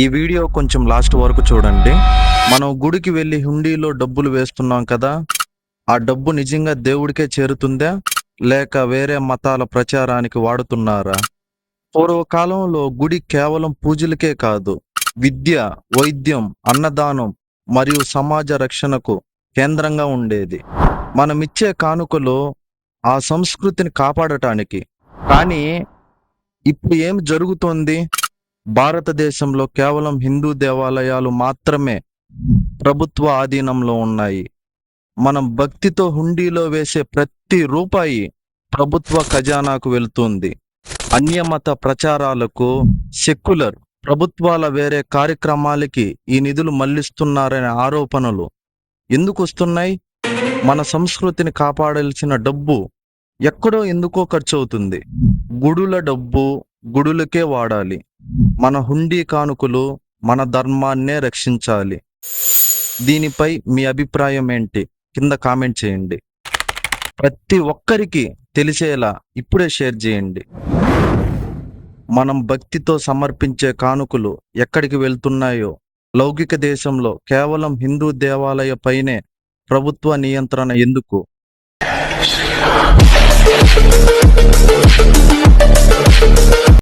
ఈ వీడియో కొంచెం లాస్ట్ వరకు చూడండి. మనం గుడికి వెళ్ళి హుండీలో డబ్బులు వేస్తున్నాం కదా, ఆ డబ్బు నిజంగా దేవుడికే చేరుతుందా లేక వేరే మతాల ప్రచారానికి వాడుతున్నారా? పూర్వకాలంలో గుడి కేవలం పూజలకే కాదు, విద్య, వైద్యం, అన్నదానం మరియు సమాజ రక్షణకు కేంద్రంగా ఉండేది. మనమిచ్చే కానుకలు ఆ సంస్కృతిని కాపాడటానికి. కానీ ఇప్పుడు ఏం జరుగుతోంది? భారతదేశంలో కేవలం హిందూ దేవాలయాలు మాత్రమే ప్రభుత్వ ఆధీనంలో ఉన్నాయి. మనం భక్తితో హుండీలో వేసే ప్రతి రూపాయి ప్రభుత్వ ఖజానాకు వెళ్తుంది. అన్యమత ప్రచారాలకు, సెక్యులర్ ప్రభుత్వాల వేరే కార్యక్రమాలకి ఈ నిధులు మళ్లిస్తున్నారనే ఆరోపణలు ఎందుకు వస్తున్నాయి? మన సంస్కృతిని కాపాడాల్సిన డబ్బు ఎక్కడో ఎందుకో ఖర్చు అవుతుంది. గుడుల డబ్బు గుడులకే వాడాలి. మన హుండీ కానుకలు మన ధర్మాన్నే రక్షించాలి. దీనిపై మీ అభిప్రాయం ఏంటి? కింద కామెంట్ చేయండి. ప్రతి ఒక్కరికి తెలిసేలా ఇప్పుడే షేర్ చేయండి. మనం భక్తితో సమర్పించే కానుకలు ఎక్కడికి వెళ్తున్నాయో, లౌకిక దేశంలో కేవలం హిందూ దేవాలయ పైనే ప్రభుత్వ నియంత్రణ ఎందుకు? శ్రీరామ్.